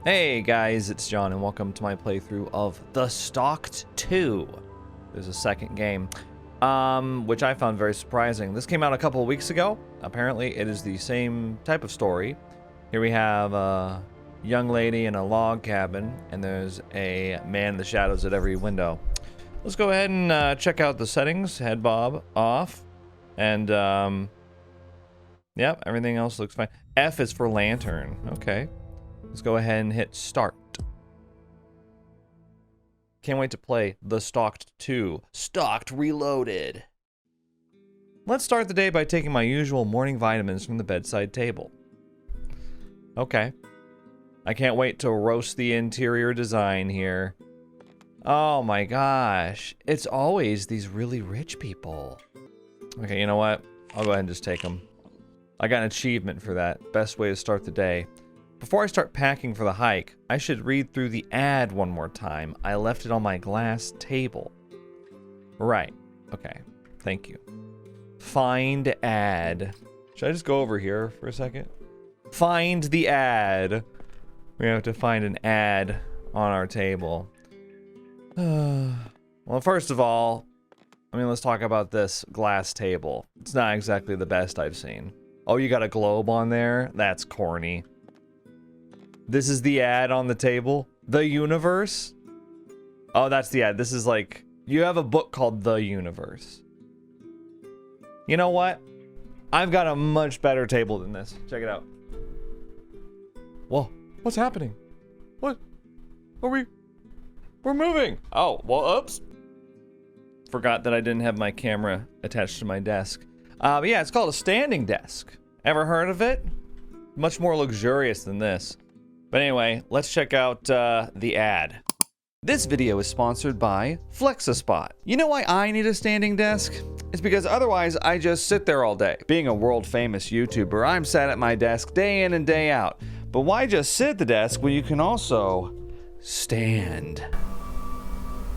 Hey guys, it's John and welcome to my playthrough of the Stalked 2. There's a second game, which I found very surprising. This came out a couple of weeks ago. Apparently it is the same type of story. Here we have a young lady in a log cabin, and there's a man in the shadows at every window. Let's go ahead and check out the settings. Head bob off, and yep, everything else looks fine. F is for lantern. Okay. Let's go ahead and hit start. Can't wait to play The Stalked 2. Stalked Reloaded. Let's start the day by taking my usual morning vitamins from the bedside table. Okay. I can't wait to roast the interior design here. Oh my gosh. It's always these really rich people. Okay, you know what? I'll go ahead and just take them. I got an achievement for that. Best way to start the day. Before I start packing for the hike, I should read through the ad one more time. I left it on my glass table. Right. Okay. Thank you. Find ad. Should I just go over here for a second? Find the ad. We have to find an ad on our table. Well, first of all, let's talk about this glass table. It's not exactly the best I've seen. Oh, you got a globe on there? That's corny. This is the ad on the table? The Universe? Oh, that's the ad. This is like, you have a book called The Universe. You know what? I've got a much better table than this. Check it out. Whoa, what's happening? What? We're moving. Oh, well, oops. Forgot that I didn't have my camera attached to my desk. But yeah, it's called a standing desk. Ever heard of it? Much more luxurious than this. But anyway, let's check out the ad. This video is sponsored by FlexiSpot. You know why I need a standing desk? It's because otherwise I just sit there all day. Being a world famous YouTuber, I'm sat at my desk day in and day out. But why just sit at the desk when you can also stand?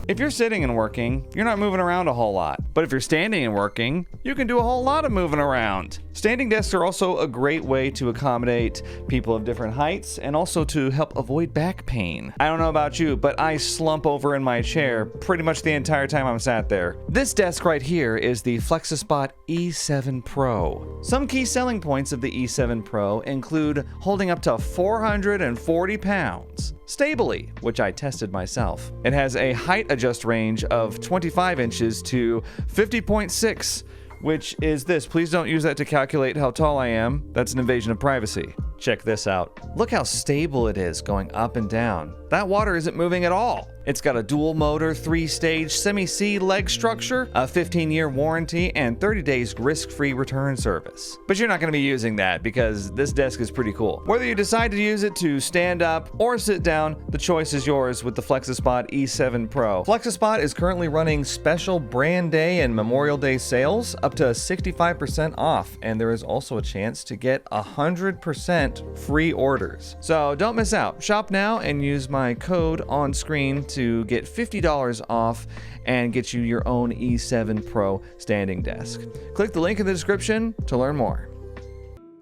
If you're sitting and working, you're not moving around a whole lot. But if you're standing and working, you can do a whole lot of moving around. Standing desks are also a great way to accommodate people of different heights and also to help avoid back pain. I don't know about you, but I slump over in my chair pretty much the entire time I'm sat there. This desk right here is the FlexiSpot E7 Pro. Some key selling points of the E7 Pro include holding up to 440 pounds. Stably, which I tested myself. It has a height adjust range of 25 inches to 50.6, which is this. Please don't use that to calculate how tall I am. That's an invasion of privacy. Check this out. Look how stable it is going up and down. That water isn't moving at all. It's got a dual motor, 3-stage semi-C leg structure, a 15-year warranty, and 30 days risk-free return service. But you're not going to be using that because this desk is pretty cool. Whether you decide to use it to stand up or sit down, the choice is yours with the FlexiSpot E7 Pro. FlexiSpot is currently running special Brand Day and Memorial Day sales up to 65% off, and there is also a chance to get 100% free orders. So don't miss out. Shop now and use my code on screen to get $50 off and get you your own E7 Pro standing desk. Click the link in the description to learn more.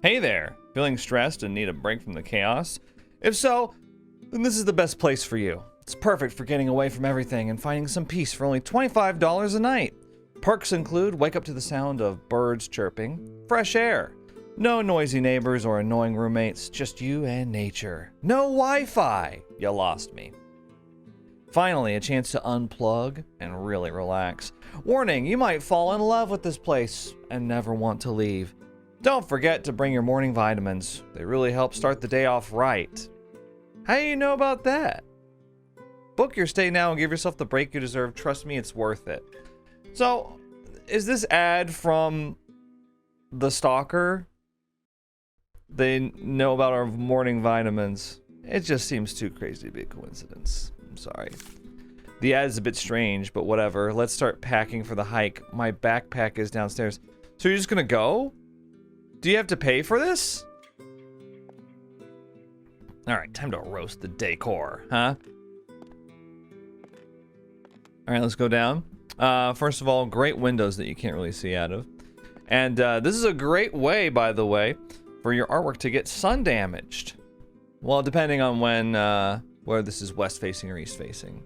Hey there, feeling stressed and need a break from the chaos? If so, then this is the best place for you. It's perfect for getting away from everything and finding some peace for only $25 a night. Perks include wake up to the sound of birds chirping, fresh air, no noisy neighbors or annoying roommates, just you and nature. No Wi-Fi. You lost me. Finally, a chance to unplug and really relax. Warning, you might fall in love with this place and never want to leave. Don't forget to bring your morning vitamins. They really help start the day off right. How do you know about that? Book your stay now and give yourself the break you deserve. Trust me, it's worth it. So, is this ad from The Stalker? They know about our morning vitamins. It just seems too crazy to be a coincidence. I'm sorry. The ad is a bit strange, but whatever. Let's start packing for the hike. My backpack is downstairs. So you're just gonna go? Do you have to pay for this? Alright, time to roast the decor, huh? Alright, let's go down. First of all, great windows that you can't really see out of. And this is a great way, by the way, for your artwork to get sun damaged. Well, depending on when, where this is west facing or east facing.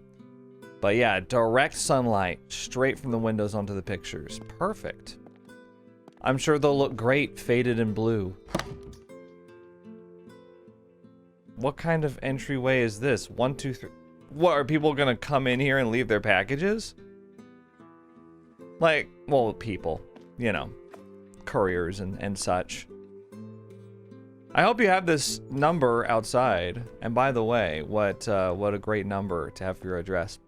But yeah, direct sunlight straight from the windows onto the pictures. Perfect. I'm sure they'll look great faded in blue. What kind of entryway is this? 1, 2, 3. What, are people gonna come in here and leave their packages? Like, well, people, you know, couriers and such. I hope you have this number outside. And by the way, what a great number to have for your address.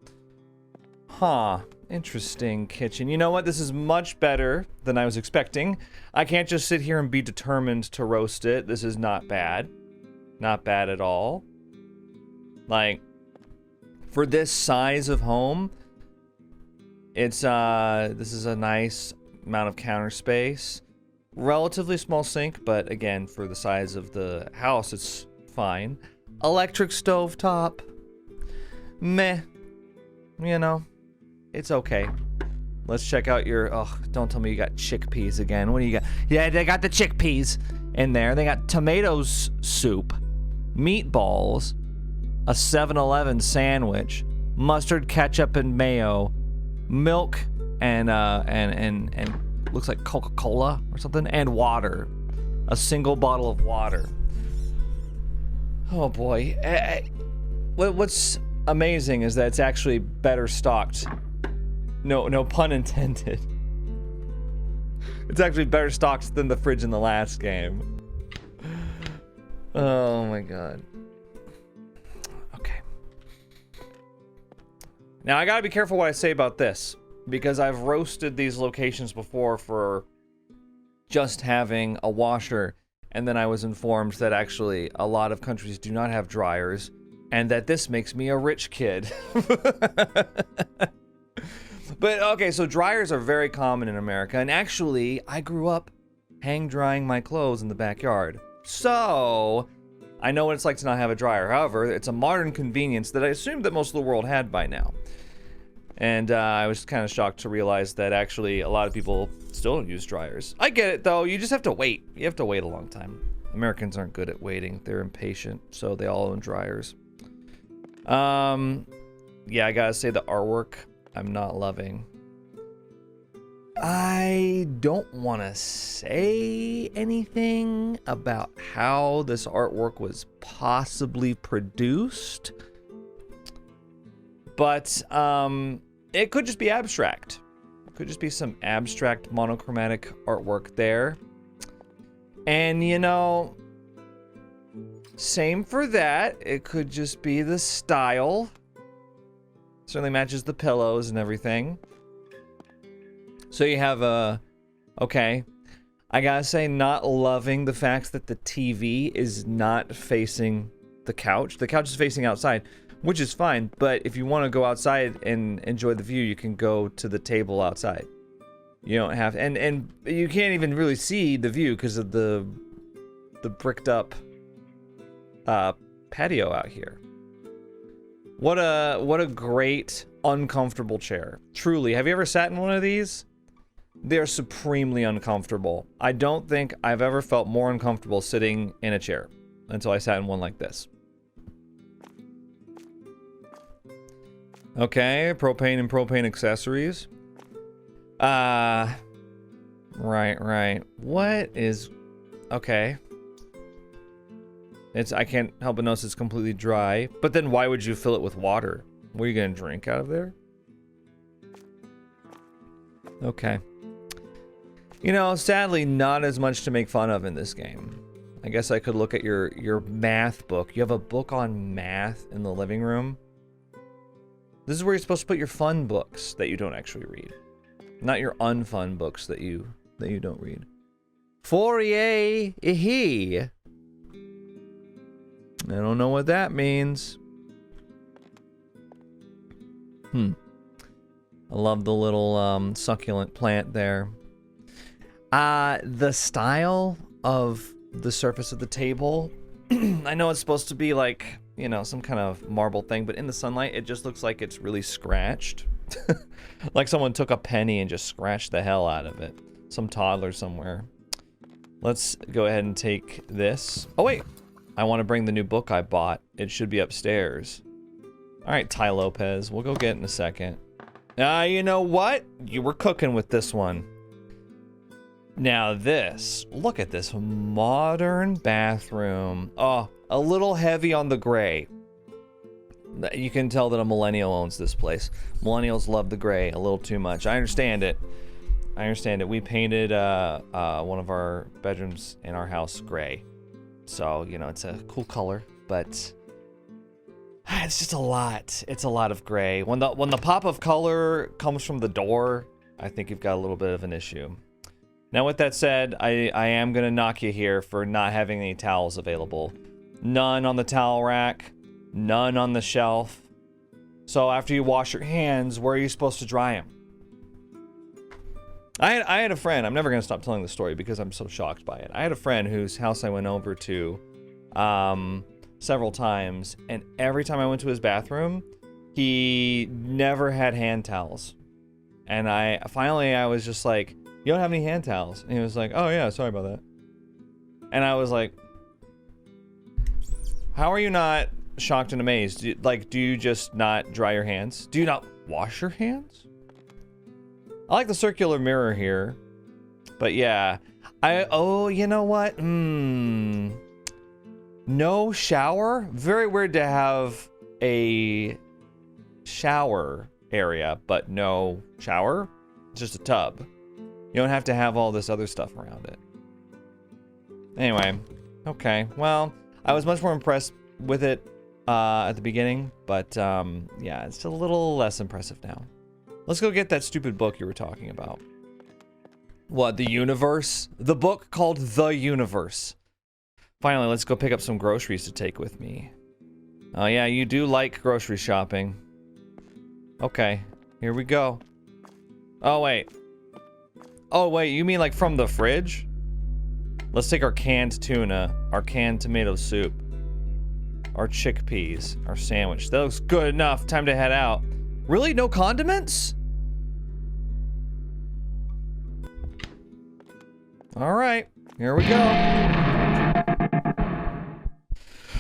Huh, interesting kitchen. You know what? This is much better than I was expecting. I can't just sit here and be determined to roast it. This is not bad. Not bad at all. Like, for this size of home, it's, this is a nice amount of counter space. Relatively small sink, but again, for the size of the house, it's fine. Electric stove top. Meh. You know, it's okay. Let's check out your, oh, don't tell me you got chickpeas again. What do you got? Yeah, they got the chickpeas in there. They got tomatoes soup, meatballs, a 7-Eleven sandwich, mustard, ketchup, and mayo, milk, and looks like Coca-Cola or something, and water. A single bottle of water. Oh boy. What's amazing is that it's actually better stocked. No pun intended. It's actually better stocked than the fridge in the last game. Oh my god. Okay. Now I gotta be careful what I say about this, because I've roasted these locations before for just having a washer, and then I was informed that actually a lot of countries do not have dryers, and that this makes me a rich kid. But okay, so dryers are very common in America, and actually I grew up hang drying my clothes in the backyard. So I know what it's like to not have a dryer. However, it's a modern convenience that I assumed that most of the world had by now. And I was kind of shocked to realize that actually a lot of people still don't use dryers. I get it though, you just have to wait. You have to wait a long time. Americans aren't good at waiting, they're impatient, so they all own dryers. Yeah, I gotta say the artwork, I'm not loving. I don't want to say anything about how this artwork was possibly produced, but it could just be abstract. It could just be some abstract monochromatic artwork there. And you know, same for that. It could just be the style. Certainly matches the pillows and everything. So you have a, okay, I gotta say, not loving the fact that the TV is not facing the couch. The couch is facing outside, which is fine, but if you want to go outside and enjoy the view, you can go to the table outside. You don't have, and you can't even really see the view because of the bricked up patio out here. What a great uncomfortable chair. Truly, have you ever sat in one of these? They're supremely uncomfortable. I don't think I've ever felt more uncomfortable sitting in a chair until I sat in one like this. Okay, propane and propane accessories. Right. What is... Okay. I can't help but notice it's completely dry. But then why would you fill it with water? What are you gonna drink out of there? Okay. You know, sadly, not as much to make fun of in this game. I guess I could look at your math book. You have a book on math in the living room. This is where you're supposed to put your fun books that you don't actually read. Not your unfun books that you don't read. Fourier-he. I don't know what that means. I love the little succulent plant there. The style of the surface of the table, I know it's supposed to be like, you know, some kind of marble thing, but in the sunlight, it just looks like it's really scratched. Like someone took a penny and just scratched the hell out of it. Some toddler somewhere. Let's go ahead and take this. Oh, wait. I want to bring the new book I bought. It should be upstairs. All right, Ty Lopez. We'll go get it in a second. You know what? You were cooking with this one. Now this, look at this modern bathroom. Oh, a little heavy on the gray. You can tell that a millennial owns this place. Millennials love the gray a little too much. I understand it. I understand it. We painted one of our bedrooms in our house gray. So, you know, it's a cool color, but it's just a lot. It's a lot of gray. When the pop of color comes from the door, I think you've got a little bit of an issue. Now, with that said, I am going to knock you here for not having any towels available. None on the towel rack, none on the shelf. So after you wash your hands, where are you supposed to dry them? I had a friend, I'm never going to stop telling the story because I'm so shocked by it. I had a friend whose house I went over to several times, and every time I went to his bathroom, he never had hand towels. And I was just like, you don't have any hand towels? And he was like, oh yeah, sorry about that. And I was like, how are you not shocked and amazed? Do you just not dry your hands? Do you not wash your hands? I like the circular mirror here. But yeah, you know what? No shower? Very weird to have a shower area, but no shower? Just a tub. You don't have to have all this other stuff around it. Anyway, okay. Well, I was much more impressed with it at the beginning, but yeah, it's a little less impressive now. Let's go get that stupid book you were talking about. What, The Universe? The book called The Universe. Finally, let's go pick up some groceries to take with me. Oh yeah, you do like grocery shopping. Okay, here we go. Oh wait, you mean like from the fridge? Let's take our canned tuna, our canned tomato soup, our chickpeas, our sandwich. That looks good enough. Time to head out. Really? No condiments? All right, here we go.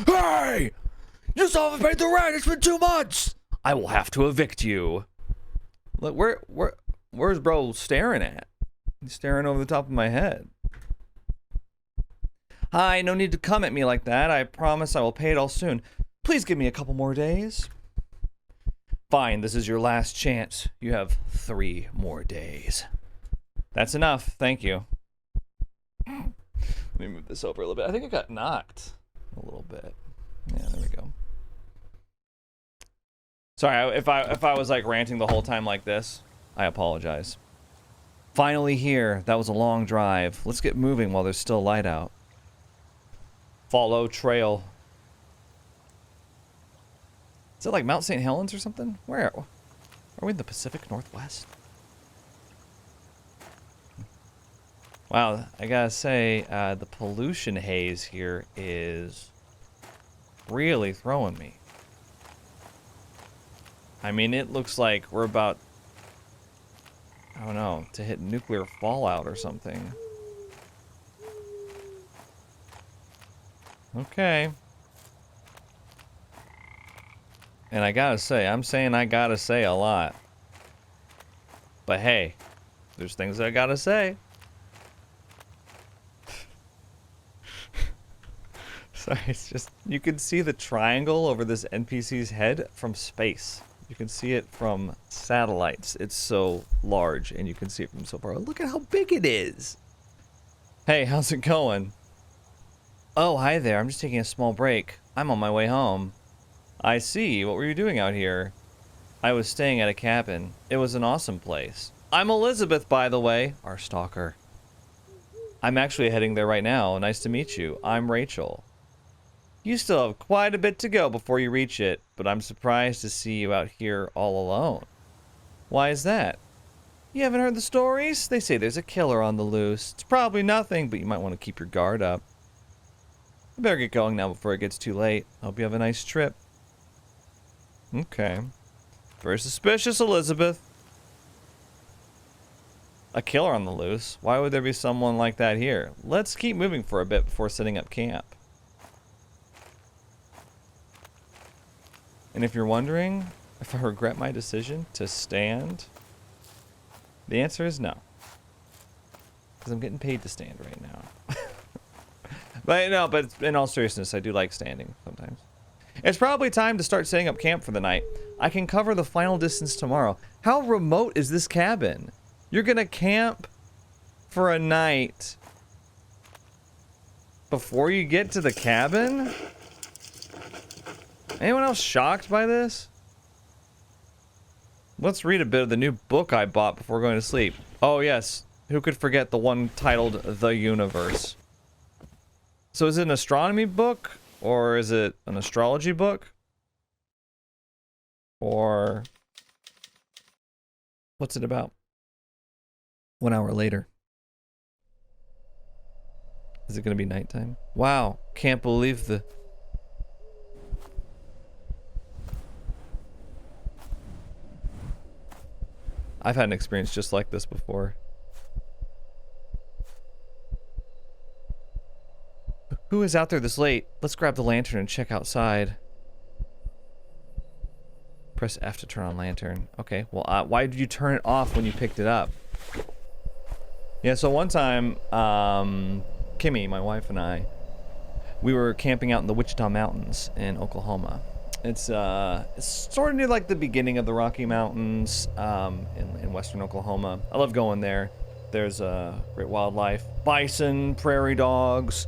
Hey! You still haven't paid the rent. It's been 2 months. I will have to evict you. Look, where's bro staring at? He's staring over the top of my head. Hi, no need to come at me like that. I promise I will pay it all soon. Please give me a couple more days. Fine, this is your last chance. You have 3 more days. That's enough, thank you. Let me move this over a little bit. I think it got knocked a little bit. Yeah, there we go. Sorry, if I was like ranting the whole time like this, I apologize. Finally here. That was a long drive. Let's get moving while there's still light out. Follow trail. Is it like Mount St. Helens or something? Where? Are we in the Pacific Northwest? Wow, I gotta say, the pollution haze here is really throwing me. I mean, it looks like we're about, I don't know, to hit nuclear fallout or something. Okay. And I gotta say, I'm saying I gotta say a lot. But hey, there's things I gotta say. Sorry, it's just, you can see the triangle over this NPC's head from space. You can see it from satellites. It's so large, and you can see it from so far. Look at how big it is. Hey, how's it going? Oh, hi there. I'm just taking a small break. I'm on my way home. I see. What were you doing out here? I was staying at a cabin. It was an awesome place. I'm Elizabeth, by the way, our stalker. I'm actually heading there right now. Nice to meet you. I'm Rachel. You still have quite a bit to go before you reach it, but I'm surprised to see you out here all alone. Why is that? You haven't heard the stories? They say there's a killer on the loose. It's probably nothing, but you might want to keep your guard up. I better get going now before it gets too late. Hope you have a nice trip. Okay. Very suspicious, Elizabeth. A killer on the loose? Why would there be someone like that here? Let's keep moving for a bit before setting up camp. And if you're wondering if I regret my decision to stand, the answer is no. Because I'm getting paid to stand right now. But in all seriousness, I do like standing sometimes. It's probably time to start setting up camp for the night. I can cover the final distance tomorrow. How remote is this cabin? You're gonna camp for a night before you get to the cabin? Anyone else shocked by this? Let's read a bit of the new book I bought before going to sleep. Oh yes, who could forget the one titled The Universe? So is it an astronomy book? Or is it an astrology book? Or what's it about? 1 hour later. Is it gonna be nighttime? Wow, can't believe the... I've had an experience just like this before. Who is out there this late? Let's grab the lantern and check outside. Press F to turn on lantern. Okay, well, why did you turn it off when you picked it up? Yeah, so one time, Kimmy, my wife, and I, we were camping out in the Wichita Mountains in Oklahoma. It's sort of near like the beginning of the Rocky Mountains in western Oklahoma. I love going there. There's great wildlife, bison, prairie dogs,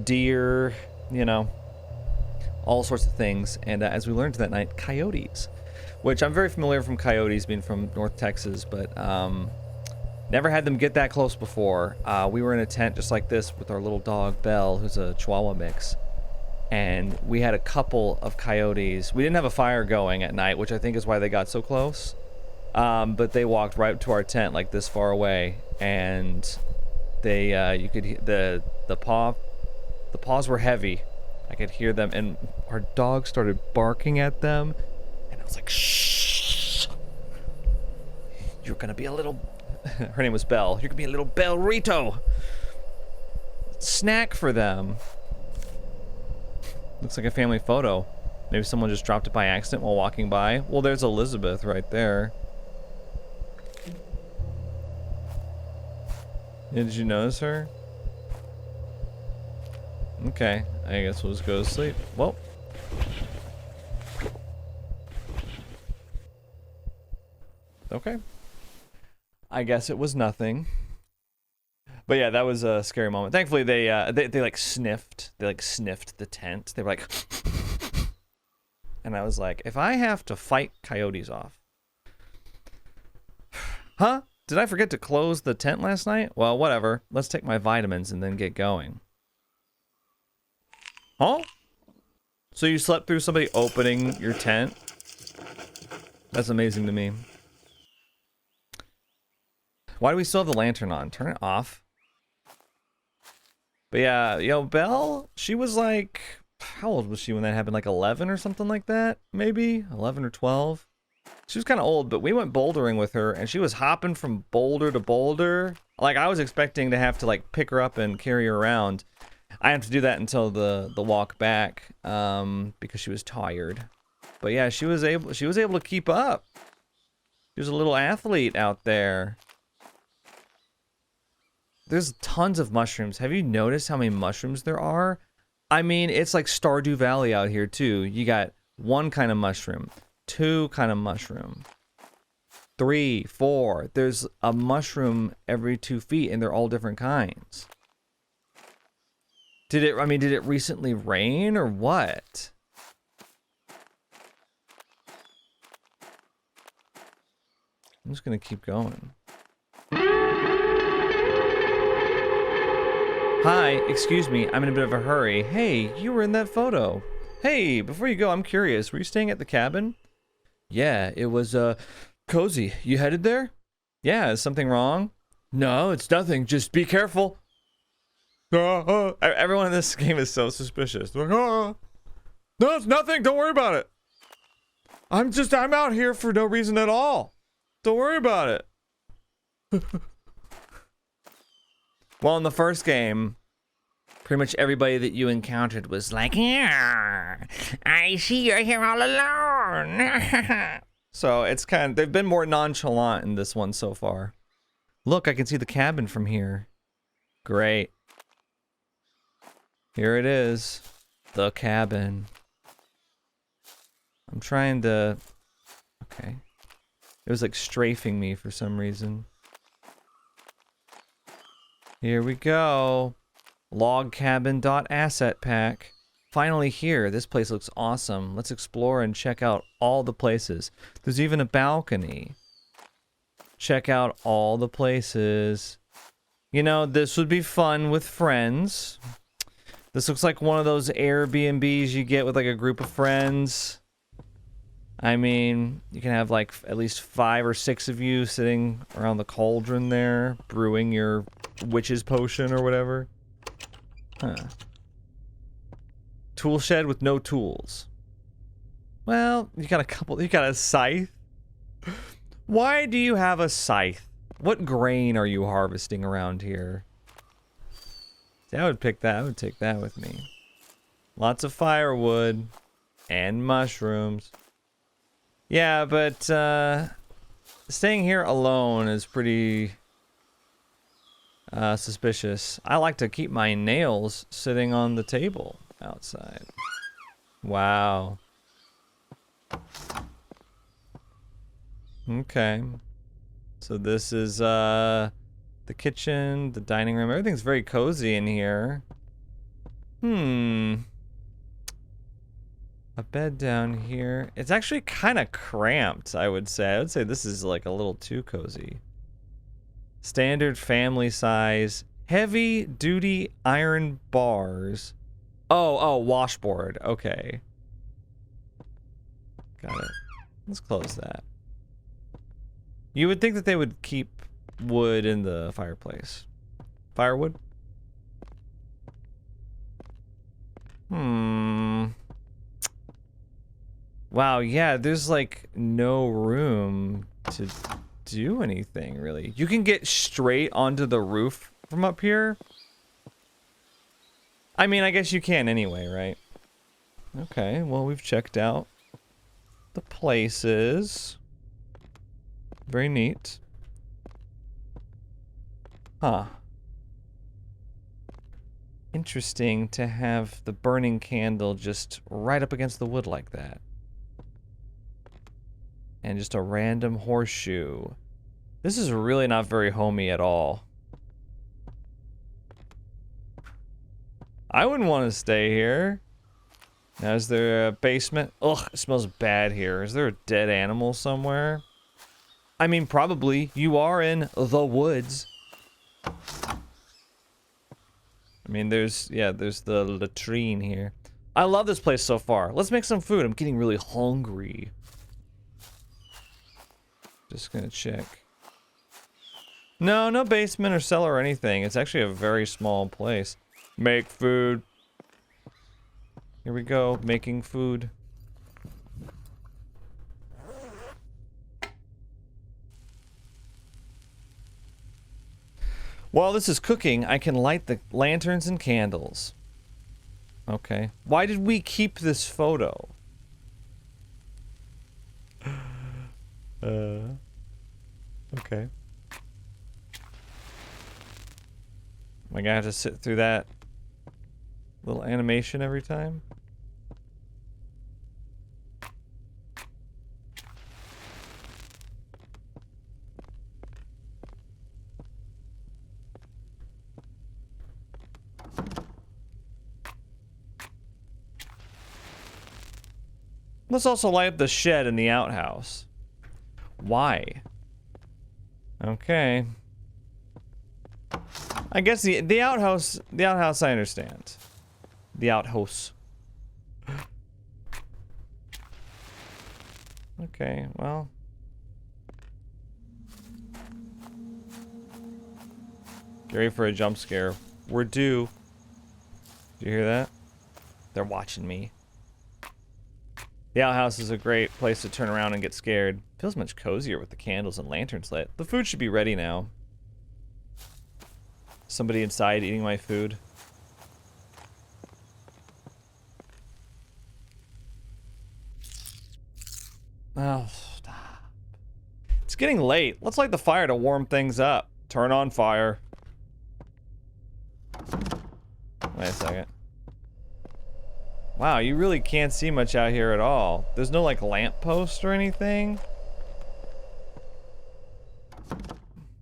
deer, you know, all sorts of things. And as we learned that night, coyotes, which I'm very familiar from coyotes being from North Texas, but never had them get that close before. We were in a tent just like this with our little dog Belle, who's a Chihuahua mix, and we had a couple of coyotes. We didn't have a fire going at night, which I think is why they got so close, but they walked right to our tent like this far away, and they you could hear the paws were heavy. I could hear them, and our dog started barking at them, and I was like, shh, you're gonna be a little... Her name was Belle. You're gonna be a little Bellrito snack for them. Looks like a family photo. Maybe someone just dropped it by accident while walking by. Well, there's Elizabeth right there. Yeah, did you notice her? Okay, I guess we'll just go to sleep. Well. Okay. I guess it was nothing. But yeah, that was a scary moment. Thankfully, they like sniffed. They like sniffed the tent. They were like, and I was like, if I have to fight coyotes off, huh? Did I forget to close the tent last night? Well, whatever. Let's take my vitamins and then get going. Huh? So you slept through somebody opening your tent? That's amazing to me. Why do we still have the lantern on? Turn it off. But yeah, yo, Belle, she was like, how old was she when that happened? Like 11 or something like that? Maybe 11 or 12. She was kind of old, but we went bouldering with her, and she was hopping from boulder to boulder. Like, I was expecting to have to like pick her up and carry her around. I have to do that until the walk back, because she was tired. But yeah, she was able to keep up. She was a little athlete out there. There's tons of mushrooms. Have you noticed how many mushrooms there are? I mean, it's like Stardew Valley out here too. You got one kind of mushroom, two kind of mushroom, 3, 4. There's a mushroom every 2 feet, and they're all different kinds. Did it recently rain or what? I'm just gonna keep going. Hi, excuse me, I'm in a bit of a hurry. Hey, you were in that photo. Hey, before you go, I'm curious, were you staying at the cabin? Yeah, it was, cozy. You headed there? Yeah, is something wrong? No, it's nothing, just be careful. Everyone in this game is so suspicious. They're like, no, it's nothing, don't worry about it. I'm out here for no reason at all. Don't worry about it. Well, in the first game, pretty much everybody that you encountered was like, yeah, I see you're here all alone. So it's they've been more nonchalant in this one so far. Look, I can see the cabin from here. Great. Here it is. The cabin. I'm trying to... Okay. It was like strafing me for some reason. Here we go. Logcabin.asset pack. Finally here. This place looks awesome. Let's explore and check out all the places. There's even a balcony. Check out all the places. You know, this would be fun with friends. This looks like one of those Airbnbs you get with like a group of friends. I mean, you can have like at least 5 or 6 of you sitting around the cauldron there, brewing your witch's potion or whatever. Huh. Tool shed with no tools. Well, you got a scythe. Why do you have a scythe? What grain are you harvesting around here? See, I would pick that. I would take that with me. Lots of firewood and mushrooms. Yeah, but staying here alone is pretty suspicious. I like to keep my nails sitting on the table outside. Wow. Okay. So this is the kitchen, the dining room. Everything's very cozy in here. A bed down here. It's actually kind of cramped, I would say. I would say this is like a little too cozy. Standard family size. Heavy duty iron bars. Oh, washboard. Okay. Got it. Let's close that. You would think that they would keep wood in the fireplace. Firewood? Wow, yeah, there's like no room to do anything, really. You can get straight onto the roof from up here. I mean, I guess you can anyway, right? Okay, well, we've checked out the places. Very neat. Huh. Interesting to have the burning candle just right up against the wood like that. And just a random horseshoe. This is really not very homey at all. I wouldn't want to stay here. Now, is there a basement? Ugh, it smells bad here. Is there a dead animal somewhere? I mean, probably. You are in the woods. I mean, there's the latrine here. I love this place so far. Let's make some food. I'm getting really hungry. Just gonna check. No basement or cellar or anything. It's actually a very small place. Make food. Here we go, making food. While this is cooking, I can light the lanterns and candles. Okay. Why did we keep this photo? Okay. Am I gonna have to sit through that little animation every time? Let's also light up the shed in the outhouse. Why? Okay. I guess the outhouse I understand. The outhouse. Okay, well. Get ready for a jump scare. We're due. Do you hear that? They're watching me. The outhouse is a great place to turn around and get scared. Feels much cozier with the candles and lanterns lit. The food should be ready now. Somebody inside eating my food. Oh, stop. It's getting late. Let's light the fire to warm things up. Turn on fire. Wait a second. Wow, you really can't see much out here at all. There's no, like, lamppost or anything.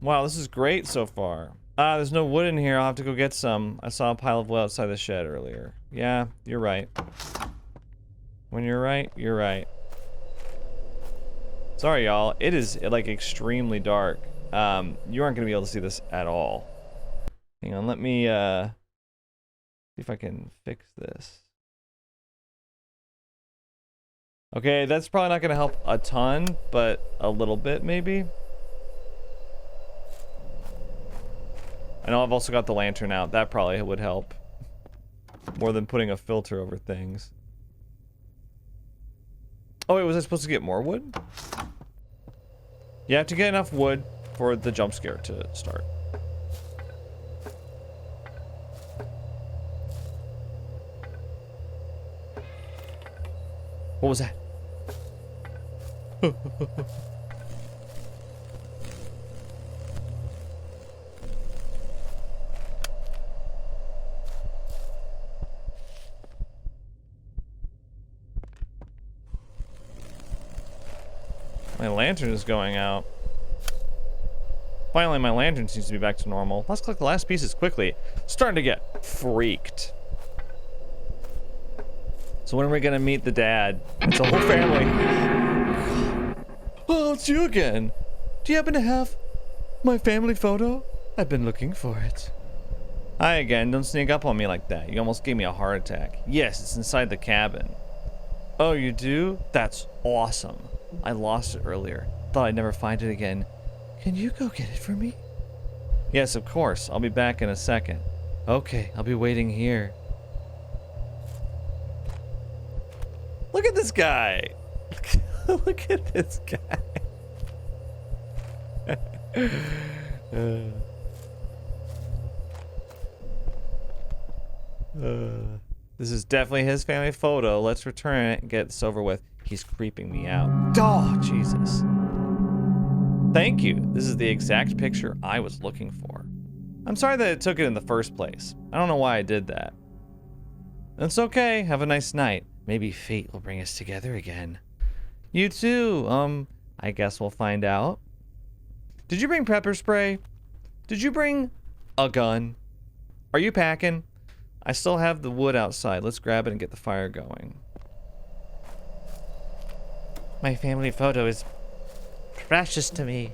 Wow, this is great so far. There's no wood in here. I'll have to go get some. I saw a pile of wood outside the shed earlier. Yeah, you're right. When you're right, you're right. Sorry, y'all. It is, like, extremely dark. You aren't gonna be able to see this at all. Hang on, let me, see if I can fix this. Okay, that's probably not gonna help a ton, but a little bit, maybe. I know I've also got the lantern out. That probably would help. More than putting a filter over things. Oh wait, was I supposed to get more wood? You have to get enough wood for the jump scare to start. What was that? My lantern is going out. Finally, my lantern seems to be back to normal. Let's collect the last pieces quickly. Starting to get freaked. So when are we gonna meet the dad? It's a whole family. Oh, it's you again. Do you happen to have my family photo? I've been looking for it. Hi again. Don't sneak up on me like that. You almost gave me a heart attack. Yes, it's inside the cabin. Oh, you do? That's awesome. I lost it earlier. Thought I'd never find it again. Can you go get it for me? Yes, of course. I'll be back in a second. Okay, I'll be waiting here. Look at this guy. Look at this guy. This is definitely his family photo. Let's return it and get this over with. He's creeping me out. Oh, Jesus. Thank you. This is the exact picture I was looking for. I'm sorry that it took it in the first place. I don't know why I did that. It's okay. Have a nice night. Maybe fate will bring us together again. You too. I guess we'll find out. Did you bring pepper spray? Did you bring a gun? Are you packing? I still have the wood outside. Let's grab it and get the fire going. My family photo is precious to me.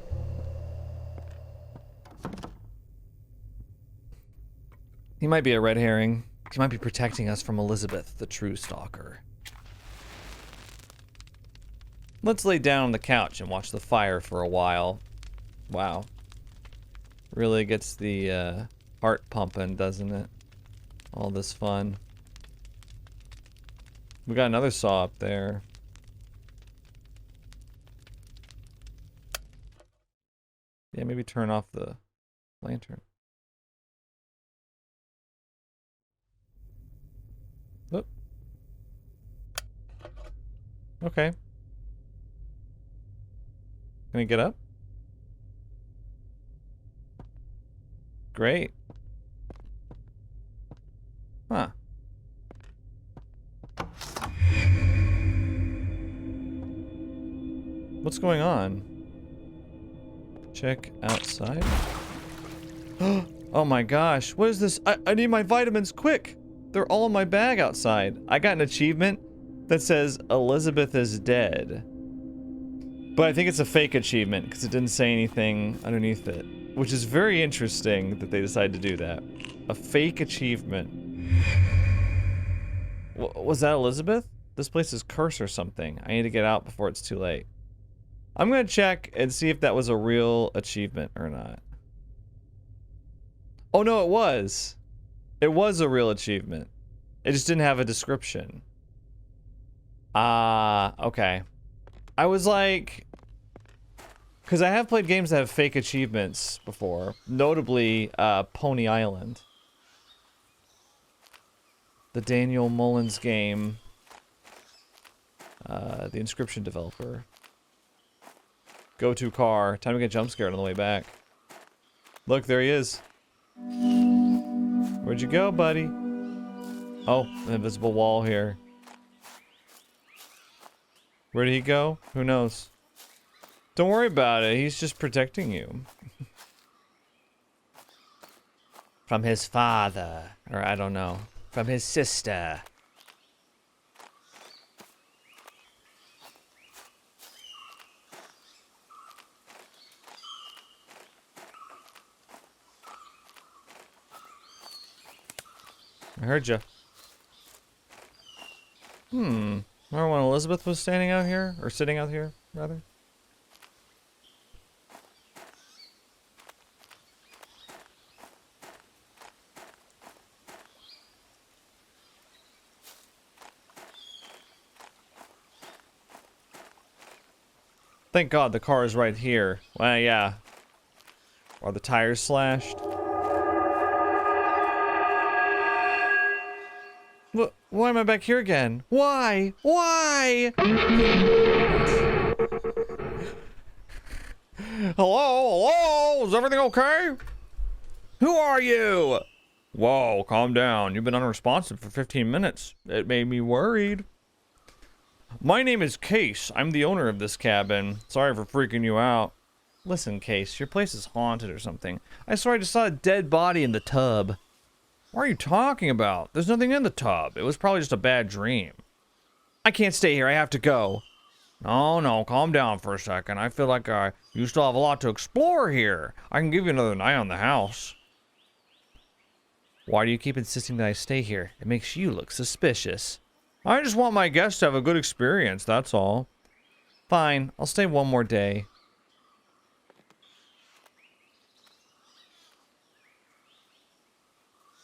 He might be a red herring. He might be protecting us from Elizabeth, the true stalker. Let's lay down on the couch and watch the fire for a while. Wow. Really gets the heart pumping, doesn't it? All this fun. We got another saw up there. Yeah, maybe turn off the lantern. Oop. Okay. Can I get up? Great. Huh. What's going on? Check outside. Oh my gosh, what is this? I need my vitamins, quick! They're all in my bag outside. I got an achievement that says Elizabeth is dead. But I think it's a fake achievement because it didn't say anything underneath it. Which is very interesting that they decided to do that. A fake achievement. Was that Elizabeth? This place is cursed or something. I need to get out before it's too late. I'm gonna check and see if that was a real achievement or not. Oh no, it was. It was a real achievement. It just didn't have a description. Okay. I was like... Because I have played games that have fake achievements before. Notably, Pony Island. The Daniel Mullins game. The Inscription developer. Go-to car. Time to get jump scared on the way back. Look, there he is. Where'd you go, buddy? Oh, an invisible wall here. Where did he go? Who knows? Don't worry about it. He's just protecting you. From his father. Or I don't know. From his sister. I heard you. Remember when Elizabeth was standing out here? Or sitting out here, rather? Thank God the car is right here. Well, yeah. Are the tires slashed? Why am I back here again? Why? Why? Hello? Hello? Is everything okay? Who are you? Whoa, calm down. You've been unresponsive for 15 minutes. It made me worried. My name is Case. I'm the owner of this cabin. Sorry for freaking you out. Listen, Case, your place is haunted or something. I swear I just saw a dead body in the tub. What are you talking about? There's nothing in the tub. It was probably just a bad dream. I can't stay here. I have to go. No, calm down for a second. I feel like you still have a lot to explore here. I can give you another night on the house. Why do you keep insisting that I stay here? It makes you look suspicious. I just want my guests to have a good experience, that's all. Fine, I'll stay one more day.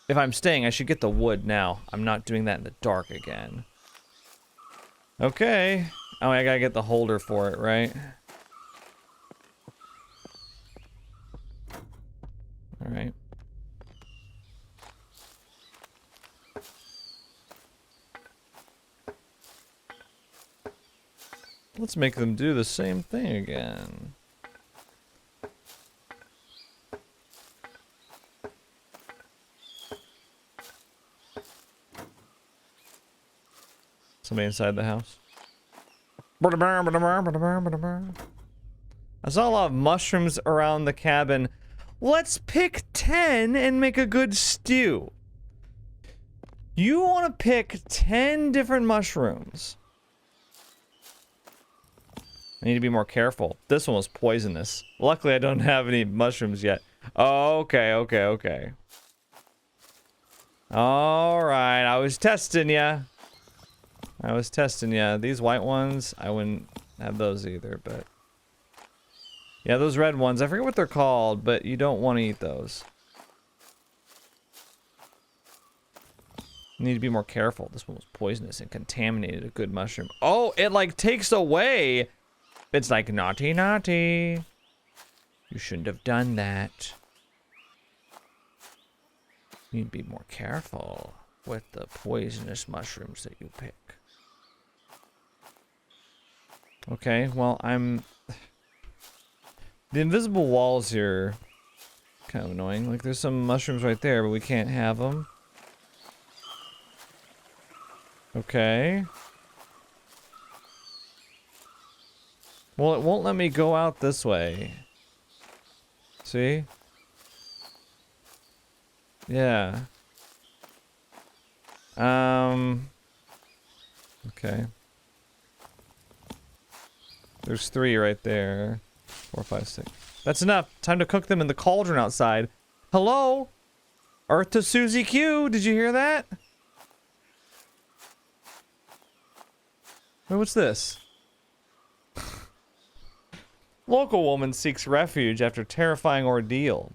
If I'm staying, I should get the wood now. I'm not doing that in the dark again. Okay. Oh, I gotta get the holder for it, right? Alright. Let's make them do the same thing again. Somebody inside the house. I saw a lot of mushrooms around the cabin. Let's pick 10 and make a good stew. You want to pick 10 different mushrooms. I need to be more careful. This one was poisonous. Luckily, I don't have any mushrooms yet. Oh, okay. Alright, I was testing ya. These white ones, I wouldn't have those either, but... yeah, those red ones, I forget what they're called, but you don't want to eat those. You need to be more careful. This one was poisonous and contaminated a good mushroom. Oh, it like takes away... it's like naughty. You shouldn't have done that. You need to be more careful with the poisonous mushrooms that you pick. Okay, well, the invisible walls here kind of annoying. Like, there's some mushrooms right there, but we can't have them. Okay. Well, it won't let me go out this way. See? Yeah. Okay. There's 3 right there. 4, 5, 6. That's enough. Time to cook them in the cauldron outside. Hello? Earth to Susie Q. Did you hear that? Wait, what's this? Local woman seeks refuge after terrifying ordeal.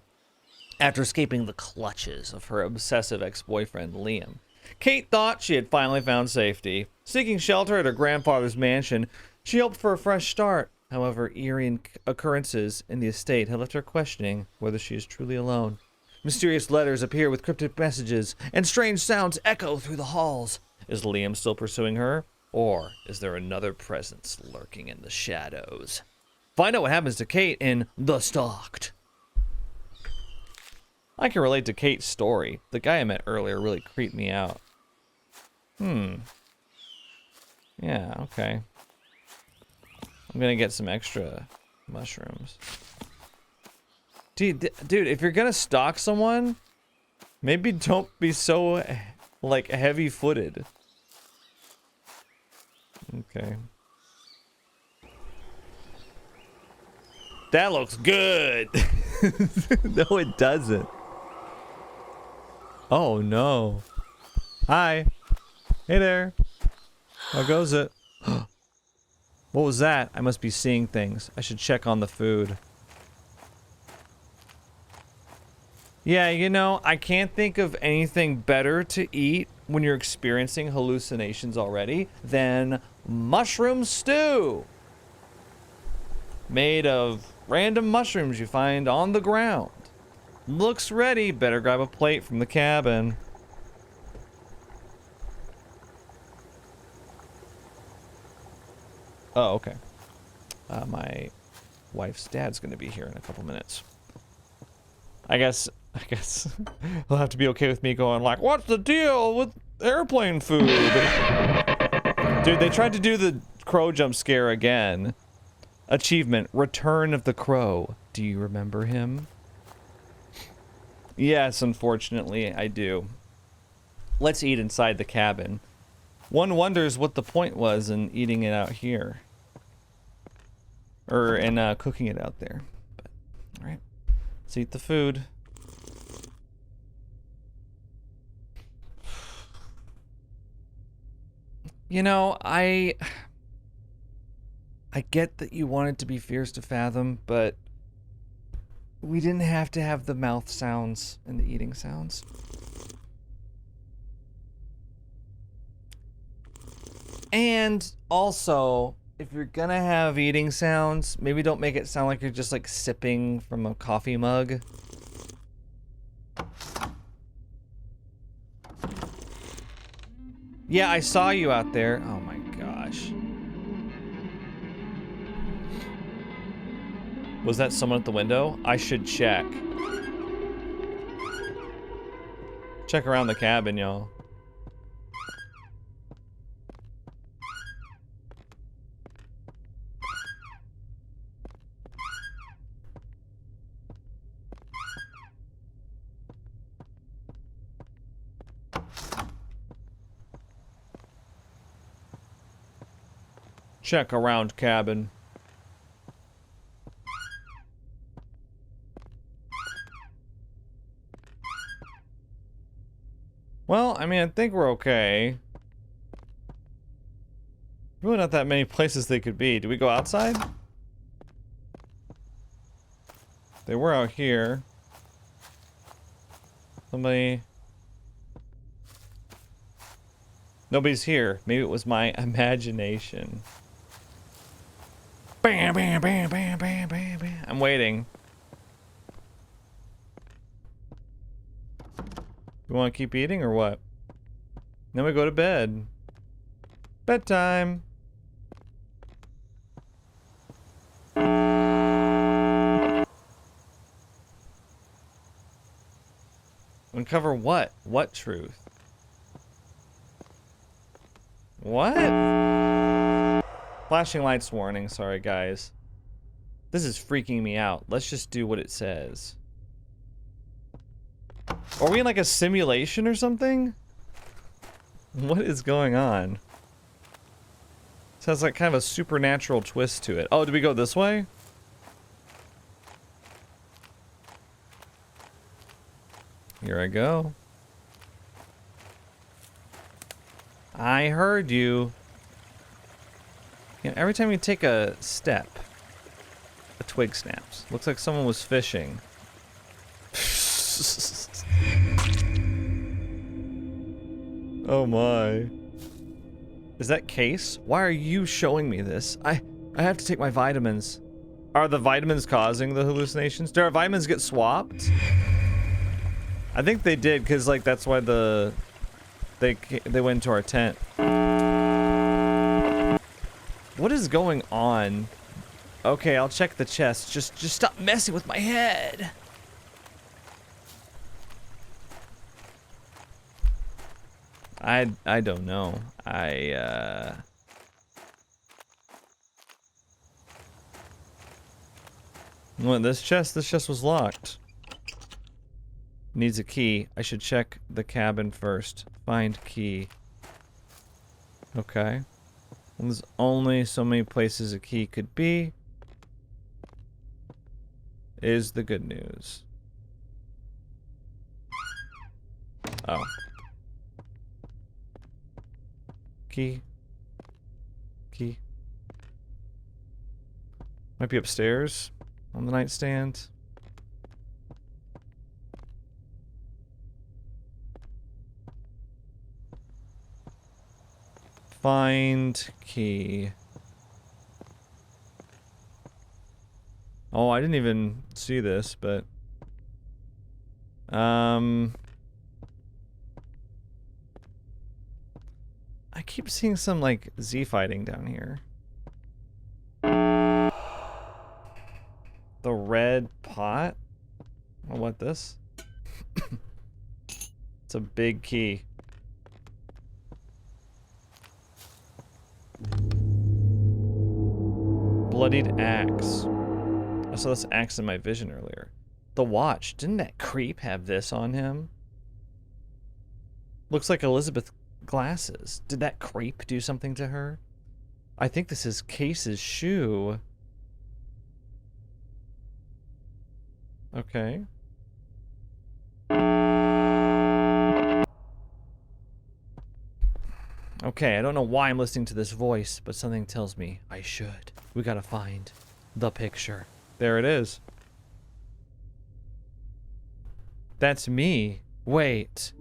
After escaping the clutches of her obsessive ex-boyfriend, Liam, Kate thought she had finally found safety. Seeking shelter at her grandfather's mansion, she hoped for a fresh start. However, eerie occurrences in the estate had left her questioning whether she is truly alone. Mysterious letters appear with cryptic messages, and strange sounds echo through the halls. Is Liam still pursuing her? Or is there another presence lurking in the shadows? Find out what happens to Kate in The Stalked. I can relate to Kate's story. The guy I met earlier really creeped me out. Yeah, okay. I'm gonna get some extra mushrooms. Dude, if you're gonna stalk someone, maybe don't be so, like, heavy-footed. Okay. That looks good! No, it doesn't. Oh, no. Hi. Hey there. How goes it? What was that? I must be seeing things. I should check on the food. Yeah, you know, I can't think of anything better to eat when you're experiencing hallucinations already than mushroom stew. Made of random mushrooms you find on the ground. Looks ready. Better grab a plate from the cabin. Oh, okay. My wife's dad's gonna be here in a couple minutes. I guess he'll have to be okay with me going like, what's the deal with airplane food? Dude, they tried to do the crow jump scare again. Achievement, Return of the Crow. Do you remember him? Yes, unfortunately, I do. Let's eat inside the cabin. One wonders what the point was in eating it out here. Or in cooking it out there. But, alright. Let's eat the food. You know, I get that you want it to be fierce to fathom, but we didn't have to have the mouth sounds and the eating sounds. And also, if you're gonna have eating sounds, maybe don't make it sound like you're just like sipping from a coffee mug. Yeah, I saw you out there. Oh my gosh. Was that someone at the window? I should check. Check around the cabin, y'all. Check around cabin. Well, I mean, I think we're okay. Really not that many places they could be. Do we go outside? They were out here. Somebody... Nobody's here. Maybe it was my imagination. Bam, bam, bam, bam, bam, bam, bam. I'm waiting. You want to keep eating or what? Then we go to bed. Bedtime. Uncover what? What truth? What? Flashing lights warning. Sorry, guys. This is freaking me out. Let's just do what it says. Are we in like a simulation or something? What is going on? This has like kind of a supernatural twist to it. Oh, did we go this way? Here I go. I heard you. You know, every time you take a step, a twig snaps. Looks like someone was fishing. Oh my. Is that Case? Why are you showing me this? I have to take my vitamins. Are the vitamins causing the hallucinations? Do our vitamins get swapped? I think they did, because like that's why they went into our tent. What is going on? Okay, I'll check the chest. Just stop messing with my head. I don't know. What, this chest? This chest was locked. Needs a key. I should check the cabin first. Find key. Okay. Well, there's only so many places a key could be. Is the good news. Oh. Key. Key. Might be upstairs on the nightstand. Find key. Oh, I didn't even see this, but I keep seeing some like Z fighting down here. The red pot? Oh, what this? It's a big key. Bloodied axe. I saw this axe in my vision earlier. The watch. Didn't that creep have this on him? Looks like Elizabeth glasses. Did that creep do something to her? I think this is Case's shoe. Okay. Okay, I don't know why I'm listening to this voice, but something tells me I should. We gotta find the picture. There it is. That's me. Wait.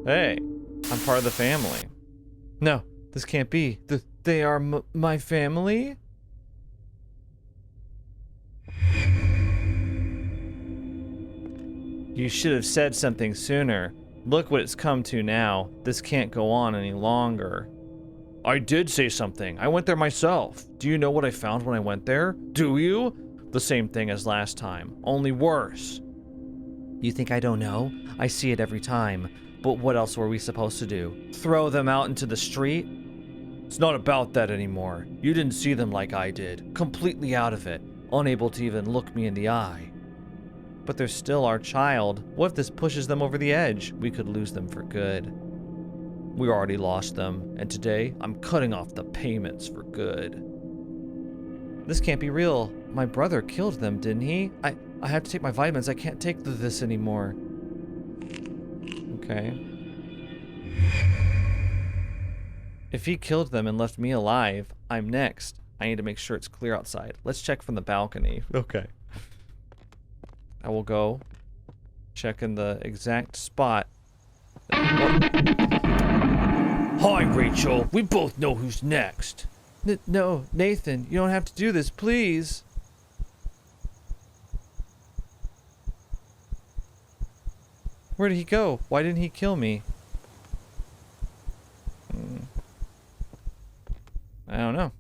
Hey, I'm part of the family. No, this can't be. They are my family? You should have said something sooner. Look what it's come to now. This can't go on any longer. I did say something. I went there myself. Do you know what I found when I went there? Do you? The same thing as last time, only worse. You think I don't know? I see it every time. But what else were we supposed to do? Throw them out into the street? It's not about that anymore. You didn't see them like I did. Completely out of it. Unable to even look me in the eye. But they're still our child. What if this pushes them over the edge? We could lose them for good. We already lost them, and today I'm cutting off the payments for good. This can't be real. My brother killed them, didn't he? I have to take my vitamins. I can't take this anymore. Okay. If he killed them and left me alive, I'm next. I need to make sure it's clear outside. Let's check from the balcony. Okay. I will go check in the exact spot. Hi, Rachel. We both know who's next. No, Nathan, you don't have to do this, please. Where did he go? Why didn't he kill me? I don't know.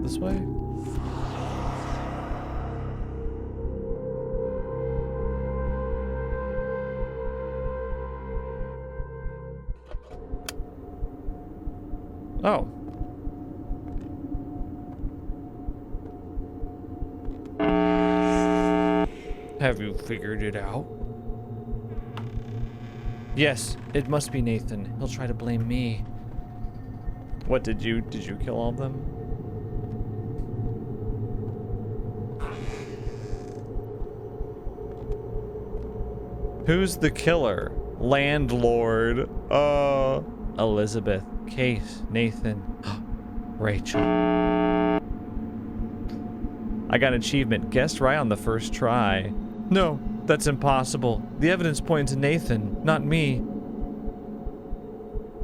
This way? Oh. Have you figured it out? Yes, it must be Nathan. He'll try to blame me. What did you kill all of them? Who's the killer? Landlord. Elizabeth, Case, Nathan, Rachel. I got an achievement. Guessed right on the first try. No, that's impossible. The evidence points to Nathan, not me.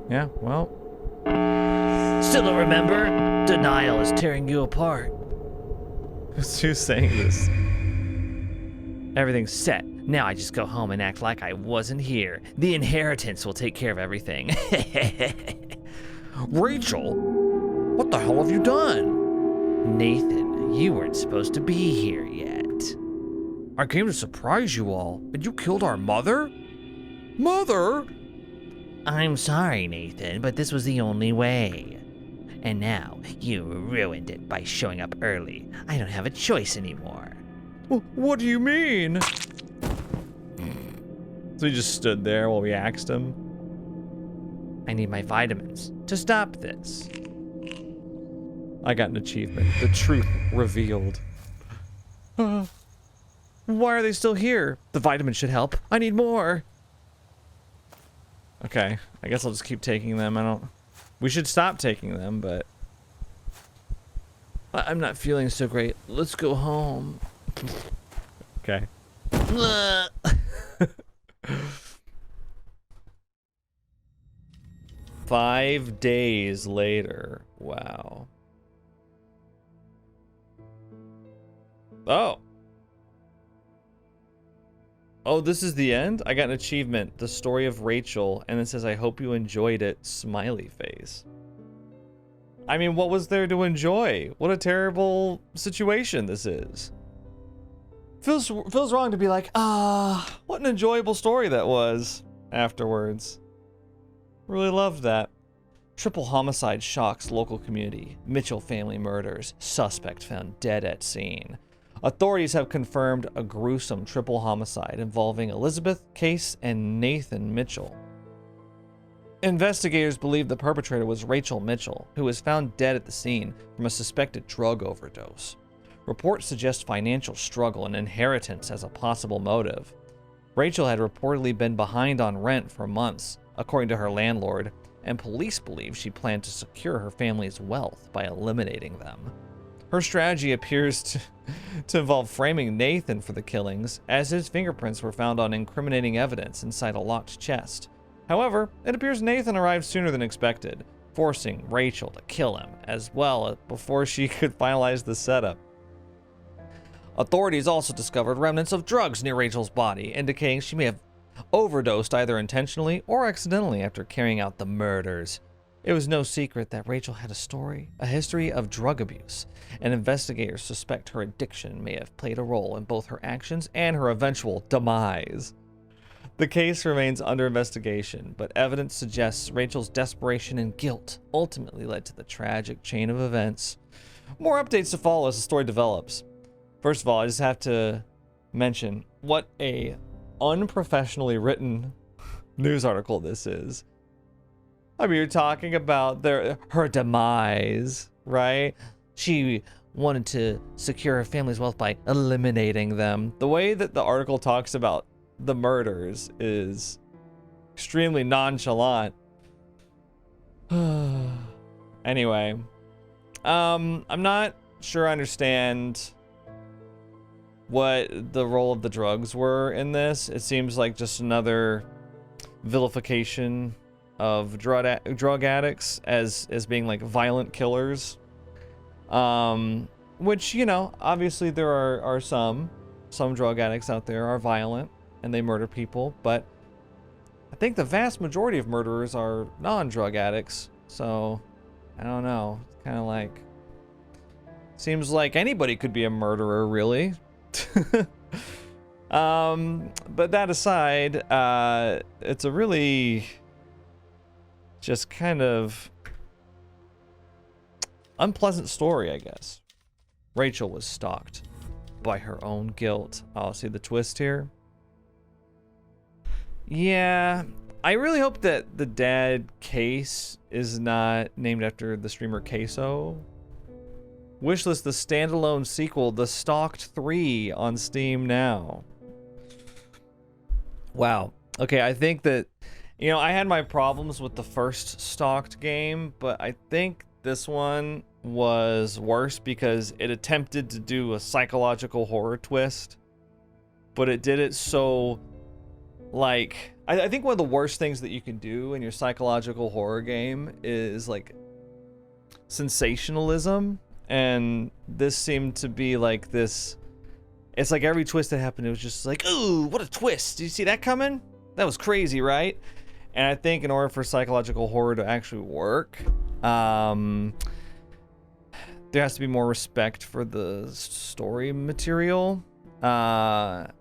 Yeah, well. Still don't remember? Denial is tearing you apart. Who's saying this? Everything's set. Now I just go home and act like I wasn't here. The inheritance will take care of everything. Rachel, what the hell have you done? Nathan, you weren't supposed to be here yet. I came to surprise you all, and you killed our mother? Mother? I'm sorry, Nathan, but this was the only way. And now, you ruined it by showing up early. I don't have a choice anymore. What do you mean? So he just stood there while we axed him. I need my vitamins to stop this. I got an achievement. The truth revealed. Why are they still here? The vitamins should help. I need more. Okay, I guess I'll just keep taking them. We should stop taking them, but I'm not feeling so great. Let's go home. Okay. 5 days later. Wow. Oh. Oh, this is the end? I got an achievement. The story of Rachel. And it says, I hope you enjoyed it. Smiley face. I mean, what was there to enjoy? What a terrible situation this is. Feels wrong to be like, what an enjoyable story that was afterwards. Really loved that. Triple homicide shocks local community. Mitchell family murders. Suspect found dead at scene. Authorities have confirmed a gruesome triple homicide involving Elizabeth Case and Nathan Mitchell. Investigators believe the perpetrator was Rachel Mitchell, who was found dead at the scene from a suspected drug overdose. Reports suggest financial struggle and inheritance as a possible motive. Rachel had reportedly been behind on rent for months, according to her landlord, and police believe she planned to secure her family's wealth by eliminating them. Her strategy appears to involve framing Nathan for the killings, as his fingerprints were found on incriminating evidence inside a locked chest. However, it appears Nathan arrived sooner than expected, forcing Rachel to kill him, as well before she could finalize the setup. Authorities also discovered remnants of drugs near Rachel's body, indicating she may have overdosed either intentionally or accidentally after carrying out the murders. It was no secret that Rachel had a history of drug abuse, and investigators suspect her addiction may have played a role in both her actions and her eventual demise. The case remains under investigation, but evidence suggests Rachel's desperation and guilt ultimately led to the tragic chain of events. More updates to follow as the story develops. First of all, I just have to mention what a unprofessionally written news article this is. I mean, you're talking about her demise, right? She wanted to secure her family's wealth by eliminating them. The way that the article talks about the murders is extremely nonchalant. Anyway, I'm not sure I understand what the role of the drugs were in this. It seems like just another vilification of drug addicts as being like violent killers. Which, you know, obviously there are some drug addicts out there are violent and they murder people, but I think the vast majority of murderers are non-drug addicts. So I don't know. It's kind of like, seems like anybody could be a murderer, really. But that aside, it's a really just kind of unpleasant story, I guess. Rachel was stalked by her own guilt. Oh, see the twist here? Yeah, I really hope that the dad Case is not named after the streamer Queso. Wishlist the standalone sequel, The Stalked 3 on Steam now. Wow. Okay, I think that, you know, I had my problems with the first Stalked game, but I think this one was worse because it attempted to do a psychological horror twist, but it did it so, like, I think one of the worst things that you can do in your psychological horror game is, like, sensationalism. and this seemed to be like this. It's like every twist that happened, it was just like, ooh, what a twist! Did you see that coming? That was crazy, right? And I think in order for psychological horror to actually work, there has to be more respect for the story material. And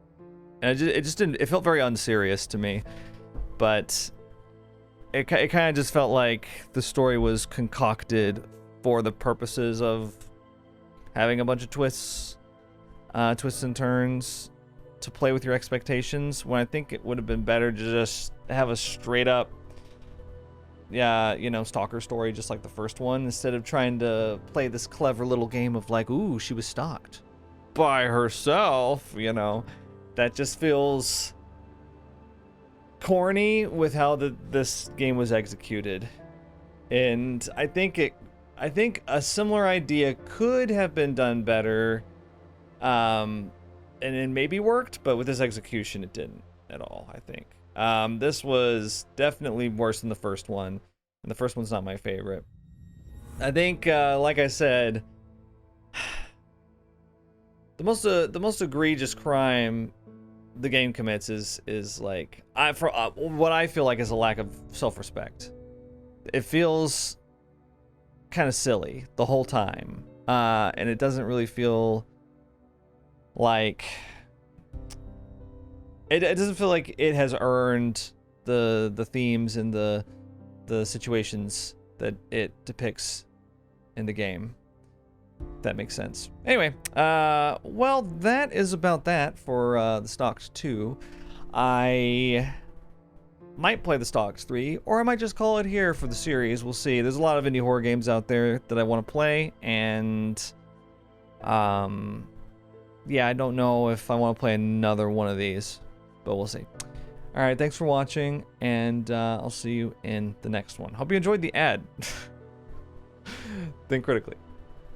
it just didn't. It felt very unserious to me, but it kind of just felt like the story was concocted for the purposes of having a bunch of twists and turns to play with your expectations, when I think it would have been better to just have a straight up, stalker story just like the first one, instead of trying to play this clever little game of like, ooh, she was stalked by herself, That just feels corny with how this game was executed. And I think a similar idea could have been done better, and it maybe worked, but with this execution, it didn't at all, I think. This was definitely worse than the first one, and the first one's not my favorite. I think, like I said, the most egregious crime the game commits is like, what I feel like is a lack of self-respect. It feels kind of silly the whole time, and it doesn't really feel like it doesn't feel like it has earned the themes and the situations that it depicts in the game. If that makes sense. Anyway, well, that is about that for the Stalked 2. I might play the Stalked 3, or I might just call it here for the series. We'll see. There's a lot of indie horror games out there that I want to play, and yeah, I don't know if I want to play another one of these, but we'll see. All right, thanks for watching, and I'll see you in the next one. Hope you enjoyed the ad. Think critically.